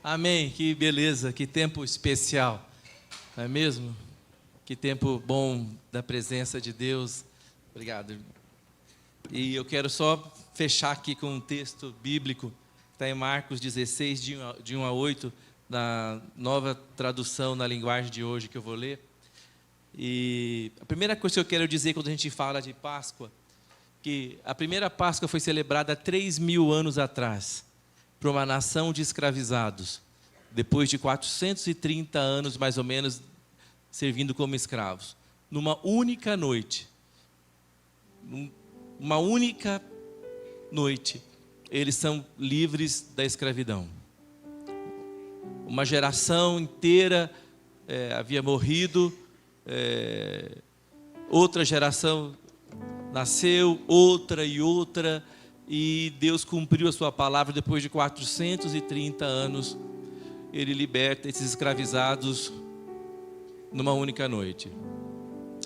Amém, que beleza, que tempo especial, não é mesmo? Que tempo bom da presença de Deus. Obrigado. E eu quero só fechar aqui com um texto bíblico, que está em Marcos 16, de 1 a 8, na nova tradução na linguagem de hoje que eu vou ler. E a primeira coisa que eu quero dizer quando a gente fala de Páscoa, que a primeira Páscoa foi celebrada há 3.000 anos atrás, para uma nação de escravizados, depois de 430 anos, mais ou menos, servindo como escravos. Numa única noite, eles são livres da escravidão. Uma geração inteira havia morrido, outra geração nasceu, outra, e Deus cumpriu a sua palavra. Depois de 430 anos, Ele liberta esses escravizados numa única noite.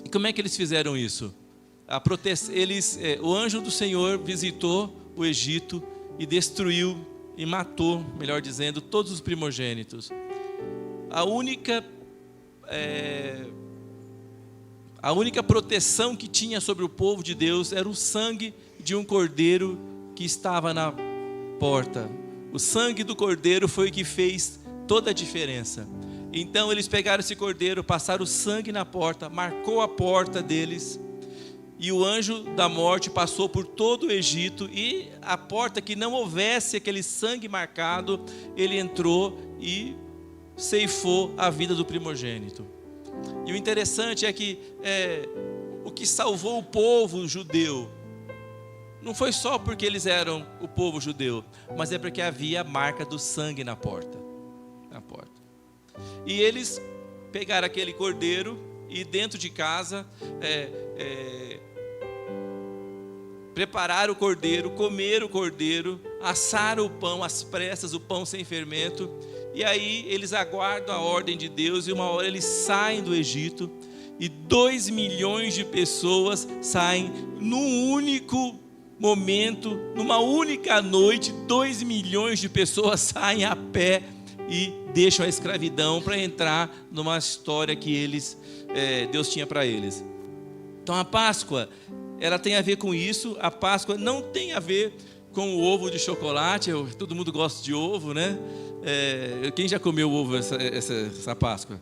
E como é que eles fizeram isso? O anjo do Senhor visitou o Egito e destruiu e matou, melhor dizendo, todos os primogênitos. A única proteção que tinha sobre o povo de Deus era o sangue de um cordeiro que estava na porta. O sangue do cordeiro foi o que fez toda a diferença. Então eles pegaram esse cordeiro, passaram o sangue na porta, marcou a porta deles, e o anjo da morte passou por todo o Egito, e a porta que não houvesse aquele sangue marcado, ele entrou e ceifou a vida do primogênito. E o interessante é que o que salvou o povo judeu não foi só porque eles eram o povo judeu, mas é porque havia a marca do sangue na porta. E eles pegaram aquele cordeiro e dentro de casa prepararam o cordeiro, comeram o cordeiro, assaram o pão às pressas, o pão sem fermento. E aí eles aguardam a ordem de Deus, e uma hora eles saem do Egito, e 2 milhões de pessoas saem num único momento, numa única noite. 2 milhões de pessoas saem a pé e deixam a escravidão para entrar numa história que Deus tinha para eles. Então a Páscoa, ela tem a ver com isso. A Páscoa não tem a ver com o ovo de chocolate. Todo mundo gosta de ovo, né? Quem já comeu ovo essa Páscoa?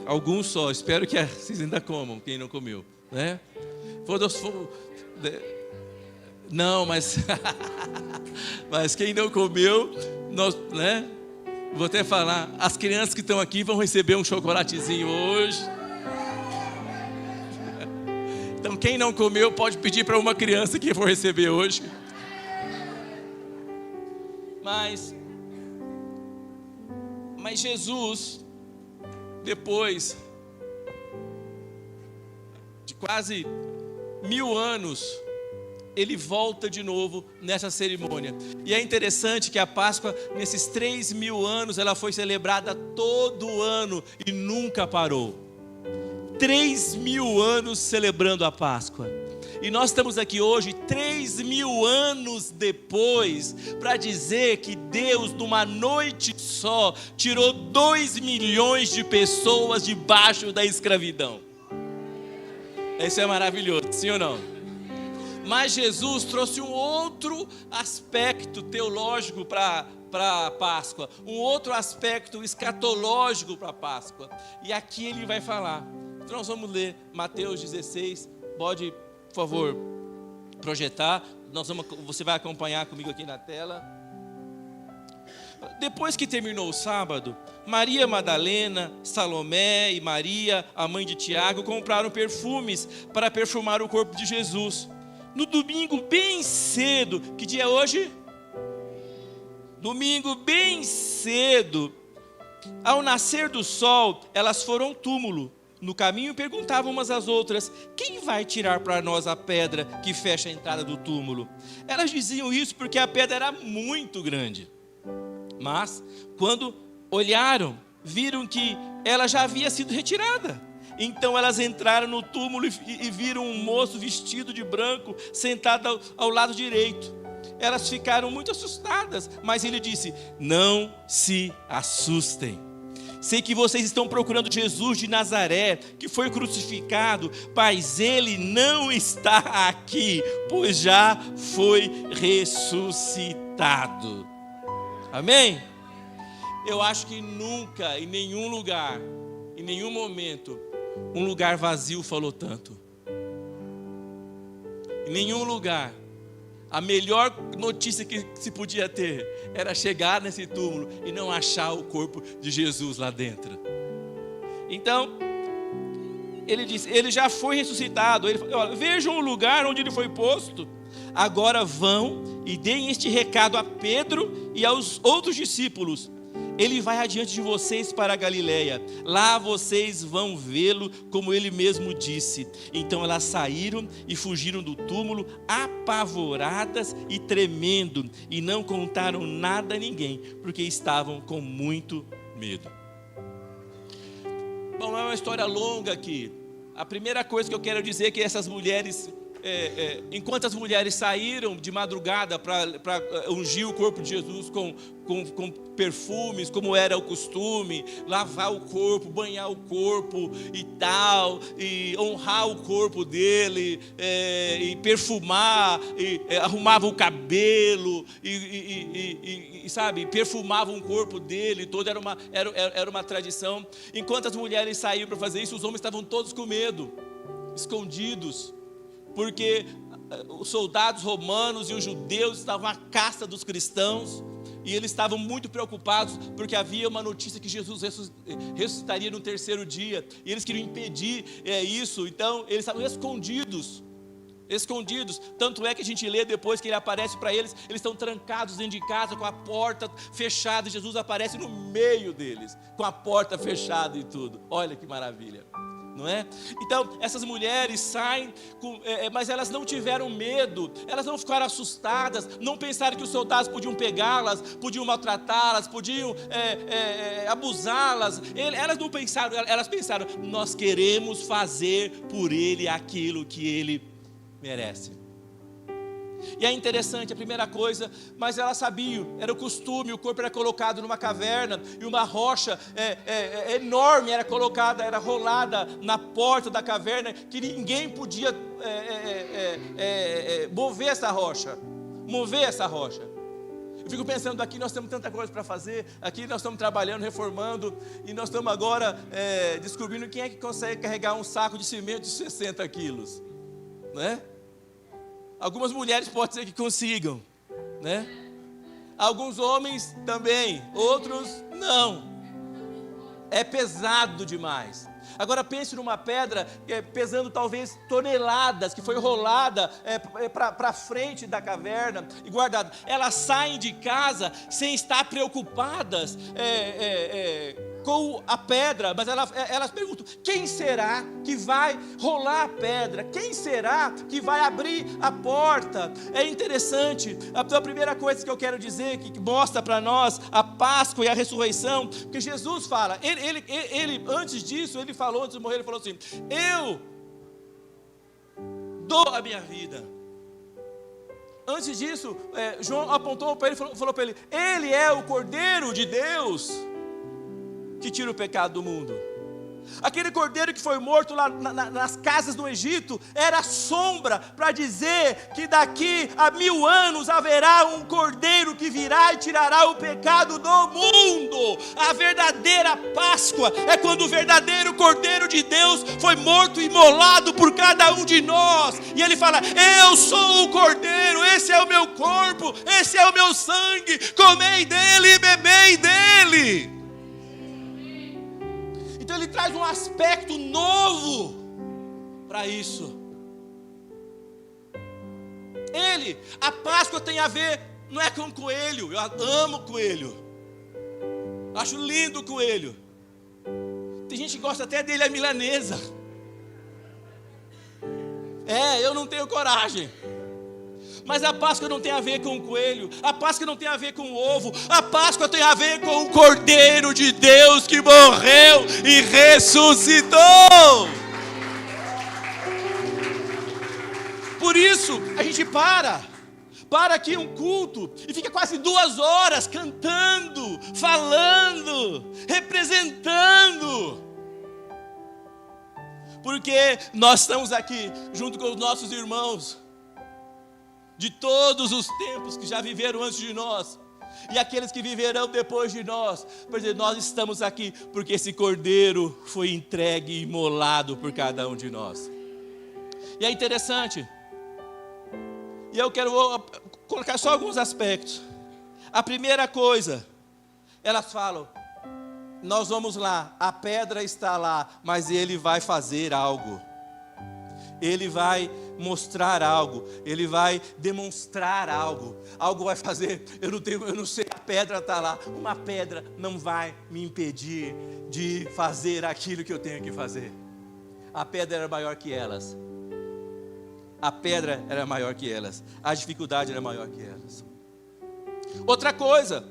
Alguns só, espero que vocês ainda comam, quem não comeu, né? Não, mas quem não comeu, né? Vou até falar, as crianças que estão aqui vão receber um chocolatezinho hoje. Então quem não comeu pode pedir para uma criança que for receber hoje. Mas Jesus, depois de quase 1000 anos, ele volta de novo nessa cerimônia. E é interessante que a Páscoa, nesses 3.000 anos, ela foi celebrada todo ano e nunca parou. 3.000 anos celebrando a Páscoa. E nós estamos aqui hoje, 3.000 anos depois, para dizer que Deus, numa noite só, tirou 2 milhões de pessoas debaixo da escravidão. Isso é maravilhoso, sim ou não? Mas Jesus trouxe um outro aspecto teológico para a Páscoa, um outro aspecto escatológico para a Páscoa. E aqui ele vai falar. Então nós vamos ler Mateus 16. Pode, por favor, projetar. Você vai acompanhar comigo aqui na tela. Depois que terminou o sábado, Maria Madalena, Salomé e Maria, a mãe de Tiago, compraram perfumes para perfumar o corpo de Jesus. No domingo bem cedo, que dia é hoje? Domingo bem cedo, ao nascer do sol, elas foram ao túmulo. No caminho perguntavam umas às outras: quem vai tirar para nós a pedra que fecha a entrada do túmulo? Elas diziam isso porque a pedra era muito grande. Mas, quando olharam, viram que ela já havia sido retirada. Então elas entraram no túmulo e viram um moço vestido de branco sentado ao lado direito. elas ficaram muito assustadas, mas ele disse: não se assustem. Sei que vocês estão procurando Jesus de Nazaré, que foi crucificado, mas ele não está aqui, pois já foi ressuscitado. Amém? Eu acho que nunca, em nenhum lugar, em nenhum momento, um lugar vazio falou tanto. Em nenhum lugar. A melhor notícia que se podia ter era chegar nesse túmulo e não achar o corpo de Jesus lá dentro. Então, ele disse: ele já foi ressuscitado. Ele falou: olha, vejam o lugar onde ele foi posto. Agora vão e deem este recado a Pedro e aos outros discípulos. Ele vai adiante de vocês para a Galileia. Lá vocês vão vê-lo, como ele mesmo disse. Então elas saíram e fugiram do túmulo, apavoradas e tremendo, e não contaram nada a ninguém, porque estavam com muito medo. Bom, é uma história longa aqui. A primeira coisa que eu quero dizer é que essas mulheres, enquanto as mulheres saíram de madrugada para ungir o corpo de Jesus com perfumes, como era o costume, lavar o corpo, banhar o corpo e tal, e honrar o corpo dele, e perfumar, e arrumava o cabelo, e sabe, perfumavam o corpo dele todo, era uma tradição. Enquanto as mulheres saíram para fazer isso, os homens estavam todos com medo, escondidos, porque os soldados romanos e os judeus estavam à caça dos cristãos, e eles estavam muito preocupados, porque havia uma notícia que Jesus ressuscitaria no terceiro dia, e eles queriam impedir isso. Então eles estavam escondidos, tanto é que a gente lê depois que ele aparece para eles, eles estão trancados dentro de casa, com a porta fechada, e Jesus aparece no meio deles, com a porta fechada e tudo. Olha que maravilha, não é? Então essas mulheres saem, mas elas não tiveram medo, elas não ficaram assustadas, não pensaram que os soldados podiam pegá-las, podiam maltratá-las, podiam abusá-las. Elas não pensaram, elas pensaram: nós queremos fazer por ele aquilo que ele merece. E é interessante, a primeira coisa, mas elas sabiam, era o costume, o corpo era colocado numa caverna, e uma rocha enorme era colocada, era rolada na porta da caverna, que ninguém podia mover essa rocha. Eu fico pensando, aqui nós temos tanta coisa para fazer, aqui nós estamos trabalhando, reformando, e nós estamos agora descobrindo quem é que consegue carregar um saco de cimento de 60 quilos, né? Algumas mulheres pode ser que consigam, né? Alguns homens também, outros não. É pesado demais. Agora pense numa pedra pesando talvez toneladas, que foi rolada para frente da caverna e guardada. Elas saem de casa sem estar preocupadas com a pedra, mas elas perguntam: quem será que vai rolar a pedra? Quem será que vai abrir a porta? É interessante. A primeira coisa que eu quero dizer, que mostra para nós a Páscoa e a ressurreição, que Jesus fala, ele antes disso, ele falou, antes de morrer, ele falou assim: eu dou a minha vida. Antes disso, João apontou para ele e falou para ele: ele é o Cordeiro de Deus que tira o pecado do mundo. Aquele cordeiro que foi morto lá nas casas do Egito era sombra para dizer que daqui a 1000 anos haverá um cordeiro que virá e tirará o pecado do mundo. A verdadeira Páscoa é quando o verdadeiro Cordeiro de Deus foi morto e imolado por cada um de nós, e ele fala: eu sou o cordeiro, esse é o meu corpo, esse é o meu sangue, comei dele e bebei dele. Então ele traz um aspecto novo para isso. A Páscoa tem a ver, não é com coelho, eu amo coelho, acho lindo o coelho. Tem gente que gosta até dele, a milanesa. Eu não tenho coragem. Mas a Páscoa não tem a ver com o coelho, a Páscoa não tem a ver com o ovo, a Páscoa tem a ver com o Cordeiro de Deus que morreu e ressuscitou. Por isso a gente para, para aqui um culto e fica quase 2 horas cantando, falando, representando. Porque nós estamos aqui junto com os nossos irmãos de todos os tempos que já viveram antes de nós e aqueles que viverão depois de nós. Por exemplo, nós estamos aqui porque esse cordeiro foi entregue e imolado por cada um de nós. E é interessante, e eu quero colocar só alguns aspectos. A primeira coisa, elas falam: nós vamos lá, a pedra está lá, mas ele vai fazer algo. Ele vai mostrar algo, ele vai demonstrar algo. Algo vai fazer. Eu não sei, a pedra está lá. Uma pedra não vai me impedir de fazer aquilo que eu tenho que fazer. A pedra era maior que elas. A pedra era maior que elas. A dificuldade era maior que elas. Outra coisa,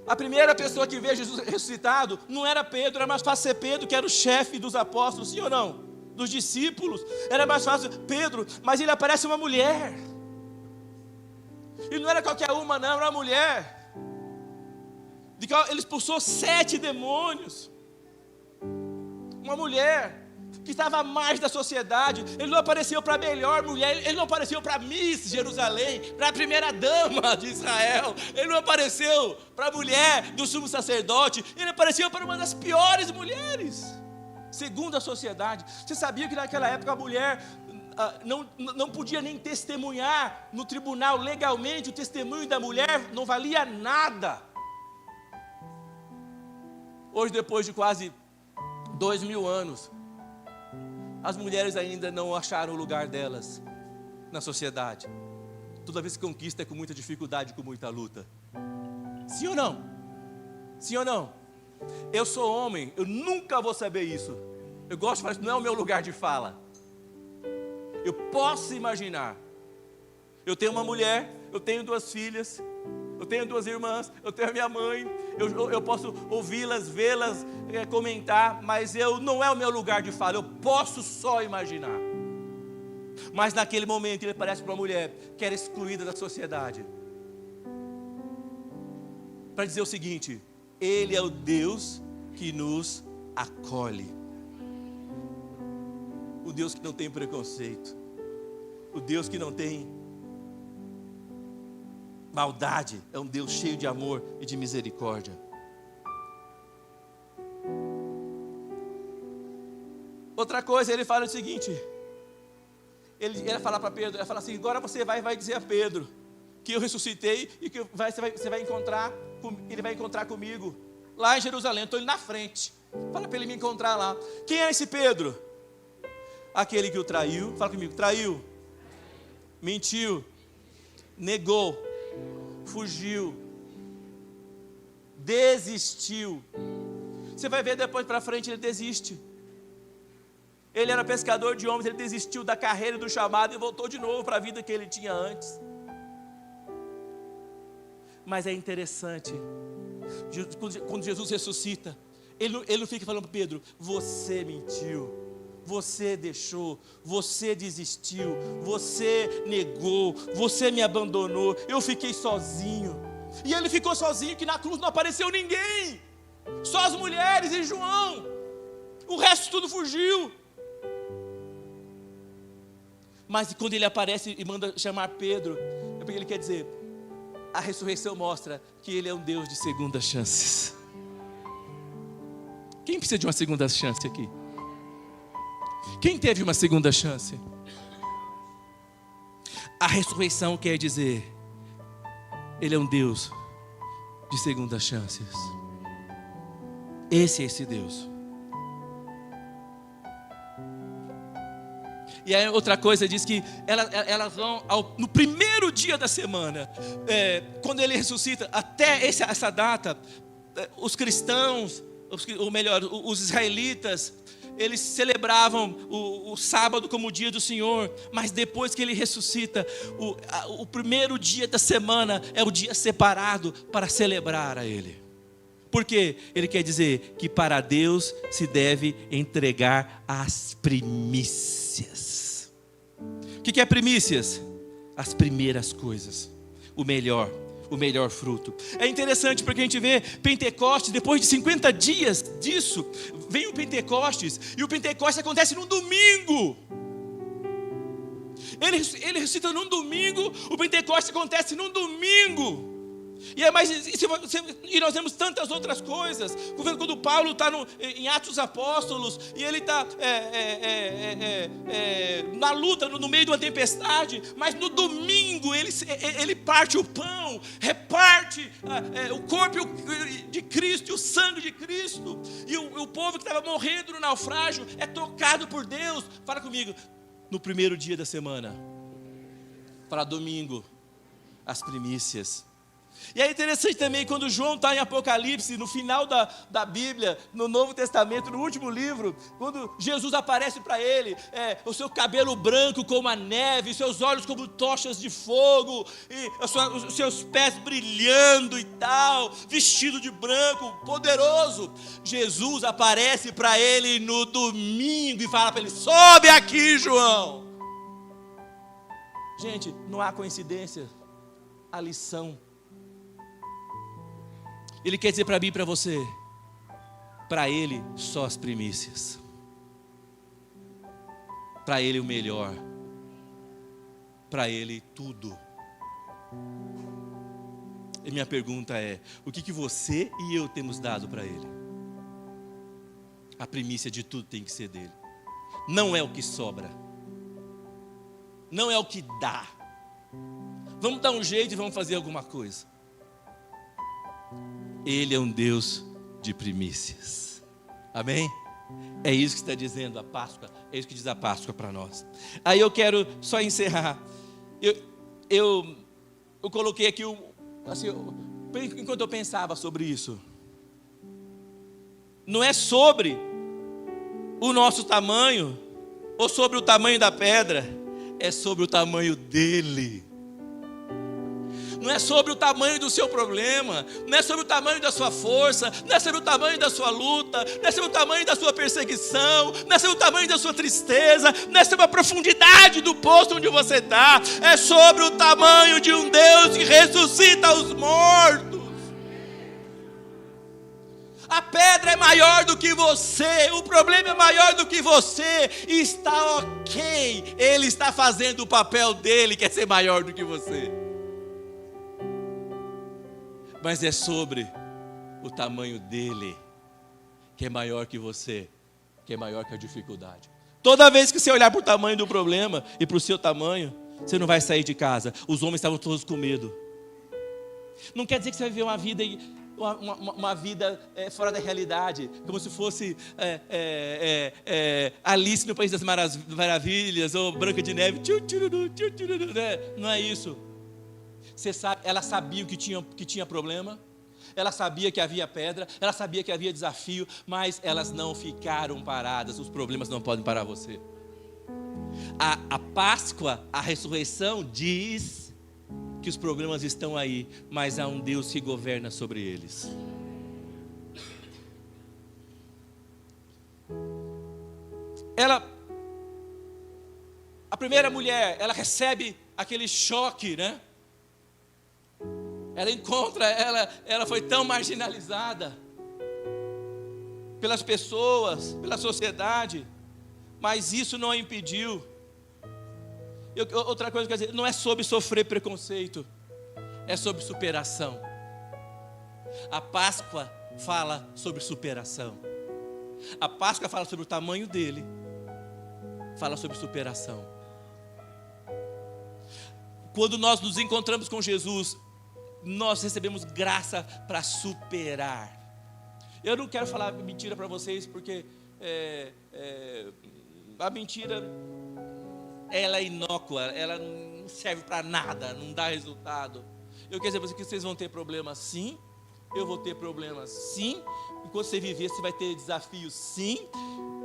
a primeira pessoa que vê Jesus ressuscitado não era Pedro, era mais fácil ser Pedro, que era o chefe dos apóstolos, sim ou não? Dos discípulos, era mais fácil Pedro, mas ele aparece uma mulher. E não era qualquer uma não, era uma mulher. De qual ele expulsou 7 demônios. Uma mulher que estava à margem da sociedade. Ele não apareceu para a melhor mulher, ele não apareceu para Miss Jerusalém, para a primeira dama de Israel, ele não apareceu para a mulher do sumo sacerdote, ele apareceu para uma das piores mulheres, segundo a sociedade. Você sabia que naquela época a mulher não podia nem testemunhar no tribunal legalmente? O testemunho da mulher não valia nada. Hoje, depois de quase 2000 anos, as mulheres ainda não acharam o lugar delas na sociedade. Toda vez que conquista é com muita dificuldade, com muita luta. Sim ou não? Sim ou não? Eu sou homem, eu nunca vou saber isso. Eu gosto de falar, isso não é o meu lugar de fala. Eu posso imaginar. Eu tenho uma mulher, eu tenho 2 filhas, eu tenho 2 irmãs, eu tenho a minha mãe, eu posso ouvi-las, vê-las, comentar, mas não é o meu lugar de fala, eu posso só imaginar. Mas naquele momento ele aparece para uma mulher que era excluída da sociedade, para dizer o seguinte: ele é o Deus que nos acolhe, o Deus que não tem preconceito, o Deus que não tem maldade, é um Deus cheio de amor e de misericórdia. Outra coisa, ele fala o seguinte: ele fala para Pedro, ele fala assim: agora você vai dizer a Pedro que eu ressuscitei e que você vai encontrar, ele vai encontrar comigo lá em Jerusalém. Estou indo na frente, fala para ele me encontrar lá. Quem é esse Pedro? Aquele que o traiu. Fala comigo: traiu, mentiu, negou, fugiu, desistiu. Você vai ver depois para frente, ele desiste. Ele era pescador de homens, ele desistiu da carreira e do chamado e voltou de novo para a vida que ele tinha antes. Mas é interessante, quando Jesus ressuscita, ele não fica falando para Pedro: você mentiu, você deixou, você desistiu, você negou, você me abandonou, eu fiquei sozinho. E ele ficou sozinho, que na cruz não apareceu ninguém, só as mulheres e João, o resto tudo fugiu. Mas quando ele aparece e manda chamar Pedro, é porque ele quer dizer: a ressurreição mostra que ele é um Deus de segundas chances. Quem precisa de uma segunda chance aqui? Quem teve uma segunda chance? A ressurreição quer dizer: ele é um Deus de segundas chances. Esse é esse Deus. E aí outra coisa diz que elas vão no primeiro dia da semana, quando ele ressuscita, até essa data, os cristãos, ou melhor, os israelitas, eles celebravam o sábado como o dia do Senhor. Mas depois que ele ressuscita, o primeiro dia da semana é o dia separado para celebrar a ele. Porque ele quer dizer que para Deus se deve entregar as primícias. O que é primícias? As primeiras coisas. o melhor fruto. É interessante porque a gente vê Pentecostes, depois de 50 dias disso, vem o Pentecostes, e o Pentecostes acontece no domingo. Ele ressuscita num domingo, o Pentecostes acontece num domingo. E nós vemos tantas outras coisas. Quando Paulo está em Atos dos Apóstolos, e ele está na luta, no meio de uma tempestade, mas no domingo ele parte o pão, reparte o corpo de Cristo e o sangue de Cristo, e o povo que estava morrendo no naufrágio é tocado por Deus. Fala comigo, no primeiro dia da semana, para domingo, as primícias. E é interessante também quando João está em Apocalipse, no final da Bíblia, no Novo Testamento, no último livro, quando Jesus aparece para ele, o seu cabelo branco como a neve, seus olhos como tochas de fogo, e os seus pés brilhando e tal, vestido de branco, poderoso. Jesus aparece para ele no domingo e fala para ele: sobe aqui, João. Gente, não há coincidência, a lição. Ele quer dizer para mim e para você, para Ele só as primícias, para Ele o melhor, para Ele tudo. E minha pergunta é: o que você e eu temos dado para Ele? A primícia de tudo tem que ser dele. Não é o que sobra, não é o que dá. Vamos dar um jeito e vamos fazer alguma coisa. Ele é um Deus de primícias. Amém? É isso que está dizendo a Páscoa. É isso que diz a Páscoa para nós. Aí eu quero só encerrar. Eu coloquei aqui, assim, enquanto eu pensava sobre isso. Não é sobre o nosso tamanho, ou sobre o tamanho da pedra. É sobre o tamanho dele. Não é sobre o tamanho do seu problema, não é sobre o tamanho da sua força, não é sobre o tamanho da sua luta, não é sobre o tamanho da sua perseguição, não é sobre o tamanho da sua tristeza, não é sobre a profundidade do poço onde você está, é sobre o tamanho de um Deus que ressuscita os mortos. A pedra é maior do que você, o problema é maior do que você, e está ok, Ele está fazendo o papel dele, que é ser maior do que você. Mas é sobre o tamanho dele, que é maior que você, que é maior que a dificuldade. Toda vez que você olhar para o tamanho do problema e para o seu tamanho, você não vai sair de casa. Os homens estavam todos com medo. Não quer dizer que você vai viver uma vida fora da realidade, como se fosse Alice no País das Maravilhas, ou Branca de Neve. Não é isso. Você sabe, ela sabia que tinha problema, ela sabia que havia pedra, ela sabia que havia desafio, mas elas não ficaram paradas. Os problemas não podem parar você. A Páscoa, a ressurreição diz que os problemas estão aí, mas há um Deus que governa sobre eles. A primeira mulher, ela recebe aquele choque, né? Ela encontra, ela foi tão marginalizada pelas pessoas, pela sociedade, mas isso não a impediu. Outra coisa que eu quero dizer, não é sobre sofrer preconceito, é sobre superação. A Páscoa fala sobre superação. A Páscoa fala sobre o tamanho dele, fala sobre superação. Quando nós nos encontramos com Jesus, nós recebemos graça para superar. Eu não quero falar mentira para vocês, porque a mentira, ela é inócua, ela não serve para nada, não dá resultado. Eu quero dizer para vocês que vocês vão ter problemas sim, eu vou ter problemas sim, enquanto você viver você vai ter desafios sim,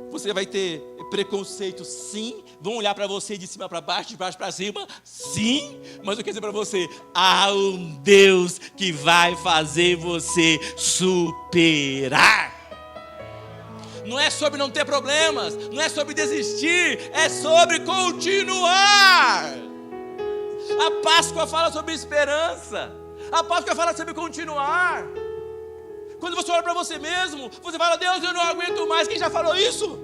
você vai ter preconceito sim, vão olhar para você de cima para baixo, de baixo para cima, sim, mas eu quero dizer para você, há um Deus que vai fazer você superar. Não é sobre não ter problemas, não é sobre desistir, é sobre continuar. A Páscoa fala sobre esperança. A Páscoa fala sobre continuar. Quando você olha para você mesmo, você fala: Deus, eu não aguento mais. Quem já falou isso?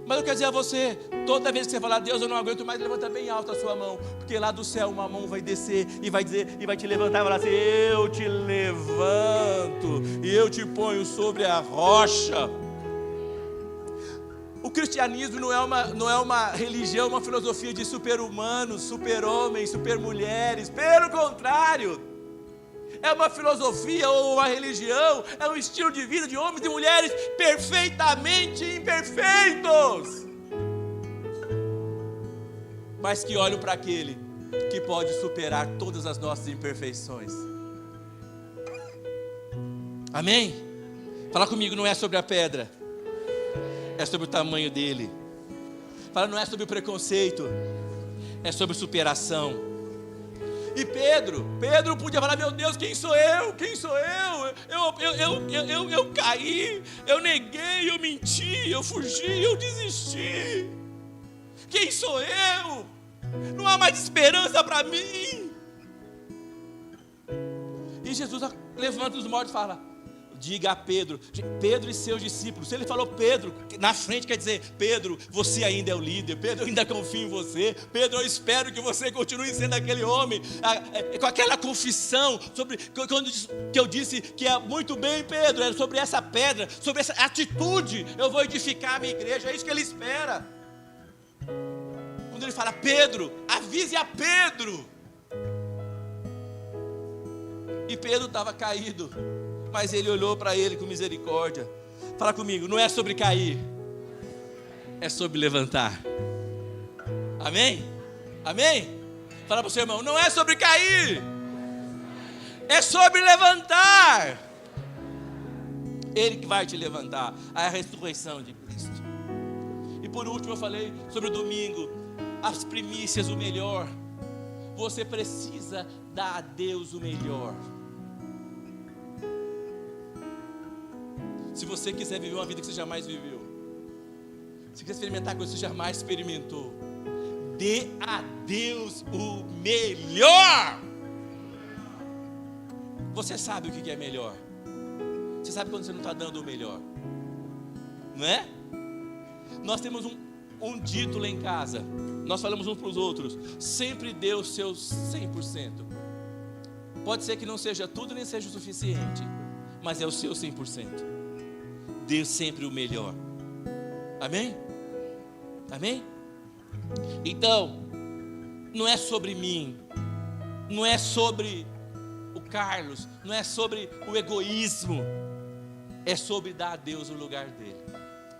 Mas eu quero dizer a você, toda vez que você falar: Deus, eu não aguento mais, levanta bem alto a sua mão, porque lá do céu uma mão vai descer e vai dizer, e vai te levantar e falar assim: eu te levanto e eu te ponho sobre a rocha. O cristianismo não é uma religião, uma filosofia de super-humanos, super-homens, super-mulheres. Pelo contrário, é uma filosofia ou uma religião, é um estilo de vida de homens e mulheres perfeitamente imperfeitos, mas que olham para aquele que pode superar todas as nossas imperfeições. Amém? Fala comigo, não é sobre a pedra, é sobre o tamanho dele. Fala, não é sobre o preconceito, é sobre superação. E Pedro podia falar: meu Deus, quem sou eu? Quem sou eu? Eu caí, eu neguei, eu menti, eu fugi, eu desisti. Quem sou eu? Não há mais esperança para mim. E Jesus levanta os mortos e fala: diga a Pedro e seus discípulos. Se ele falou Pedro na frente, quer dizer: Pedro, você ainda é o líder. Pedro, eu ainda confio em você. Pedro, eu espero que você continue sendo aquele homem, com aquela confissão sobre quando que eu disse que é muito bem, Pedro, é sobre essa pedra, sobre essa atitude eu vou edificar a minha igreja. É isso que ele espera. Quando ele fala: Pedro, avise a Pedro. E Pedro estava caído, mas ele olhou para ele com misericórdia. Fala comigo, não é sobre cair, é sobre levantar. Amém? Amém? Fala para o seu irmão, não é sobre cair, é sobre levantar. Ele que vai te levantar, a ressurreição de Cristo. E por último eu falei sobre o domingo, as primícias, o melhor. Você precisa dar a Deus o melhor. Se você quiser viver uma vida que você jamais viveu, se quiser experimentar coisas que você jamais experimentou, dê a Deus o melhor. Você sabe o que é melhor. Você sabe quando você não está dando o melhor, não é? Nós temos um dito lá em casa. Nós falamos uns para os outros: sempre dê o seu 100%. Pode ser que não seja tudo, nem seja o suficiente, mas é o seu 100%. Dê sempre o melhor. Amém? Amém? Então, não é sobre mim, não é sobre o Carlos, não é sobre o egoísmo, é sobre dar a Deus o lugar dele.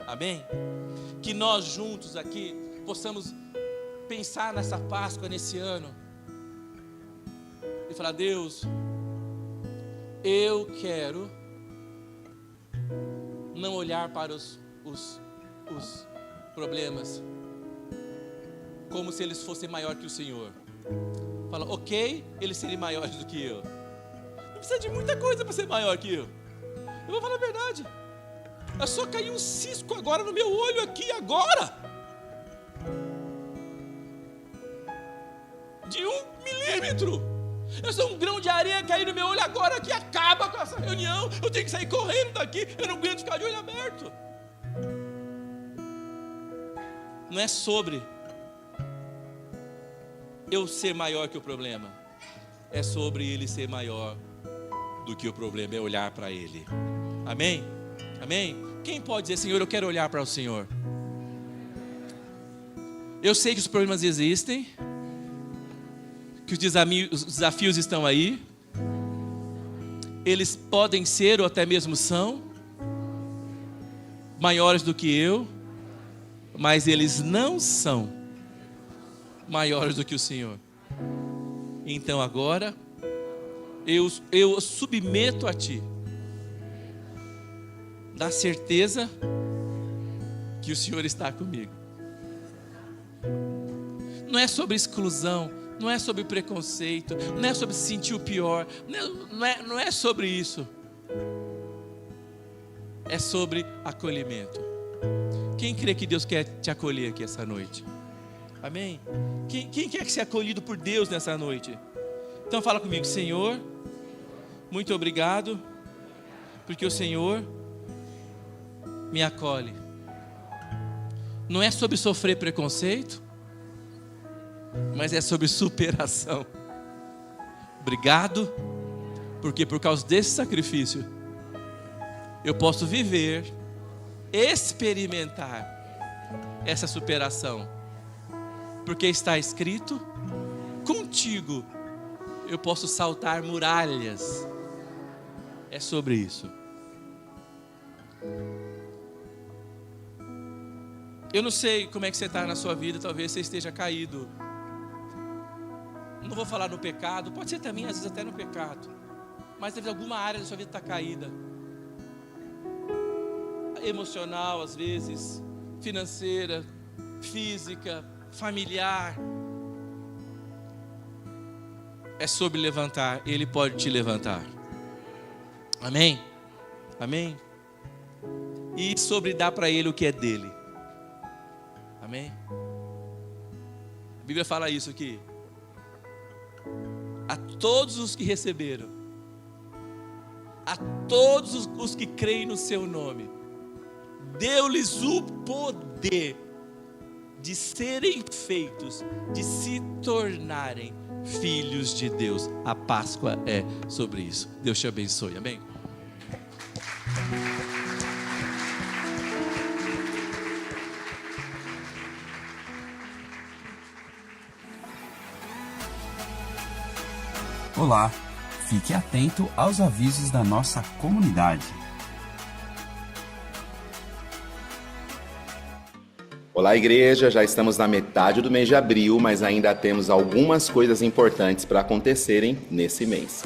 Amém? Que nós juntos aqui possamos pensar nessa Páscoa, nesse ano, e falar: Deus, eu quero não olhar para os problemas como se eles fossem maior que o Senhor. Fala: ok, eles serem maiores do que eu. Não precisa de muita coisa para ser maior que eu. Eu vou falar a verdade. É só cair um cisco agora no meu olho aqui agora, de 1 milímetro. Eu sou um grão de areia cair no meu olho agora, que acaba com essa reunião. Eu tenho que sair correndo daqui. Eu não aguento ficar de olho aberto. Não é sobre eu ser maior que o problema, é sobre ele ser maior do que o problema. É olhar para ele. Amém? Amém? Quem pode dizer: Senhor, eu quero olhar para o Senhor? Eu sei que os problemas existem, que os desafios estão aí, eles podem ser ou até mesmo são maiores do que eu, mas eles não são maiores do que o Senhor. Então agora eu submeto a Ti, na certeza que o Senhor está comigo. Não é sobre exclusão, não é sobre preconceito, não é sobre se sentir o pior, não é sobre isso. É sobre acolhimento. Quem crê que Deus quer te acolher aqui essa noite? Amém? Quem quer ser acolhido por Deus nessa noite? Então fala comigo: Senhor, muito obrigado, porque o Senhor me acolhe. Não é sobre sofrer preconceito, mas é sobre superação. Obrigado, porque por causa desse sacrifício, eu posso viver, experimentar essa superação. Porque está escrito: contigo eu posso saltar muralhas. É sobre isso. Eu não sei como é que você está na sua vida, talvez você esteja caído. Não vou falar no pecado, pode ser também, às vezes até no pecado. Mas talvez alguma área da sua vida está caída. Emocional, às vezes, financeira, física, familiar. É sobre levantar, Ele pode te levantar. Amém? Amém? E sobre dar para Ele o que é dele. Amém? A Bíblia fala isso aqui. A todos os que receberam, a todos os que creem no seu nome, deu-lhes o poder de serem feitos, de se tornarem filhos de Deus. A Páscoa é sobre isso. Deus te abençoe. Amém? Olá, fique atento aos avisos da nossa comunidade. Olá, igreja, já estamos na metade do mês de abril, mas ainda temos algumas coisas importantes para acontecerem nesse mês.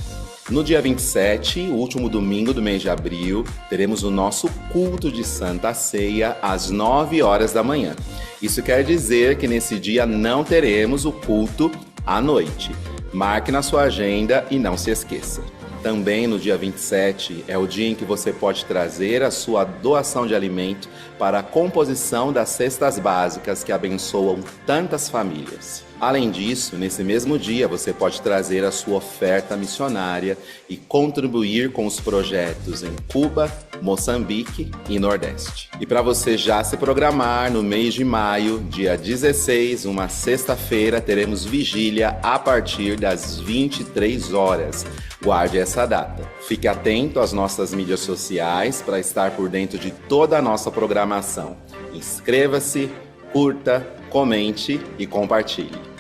No dia 27, o último domingo do mês de abril, teremos o nosso culto de Santa Ceia às 9 horas da manhã. Isso quer dizer que nesse dia não teremos o culto à noite. Marque na sua agenda e não se esqueça. Também no dia 27 é o dia em que você pode trazer a sua doação de alimento para a composição das cestas básicas que abençoam tantas famílias. Além disso, nesse mesmo dia você pode trazer a sua oferta missionária e contribuir com os projetos em Cuba, Moçambique e Nordeste. E para você já se programar, no mês de maio, dia 16, uma sexta-feira, teremos vigília a partir das 23 horas. Guarde essa data. Fique atento às nossas mídias sociais para estar por dentro de toda a nossa programação. Inscreva-se, curta, comente e compartilhe.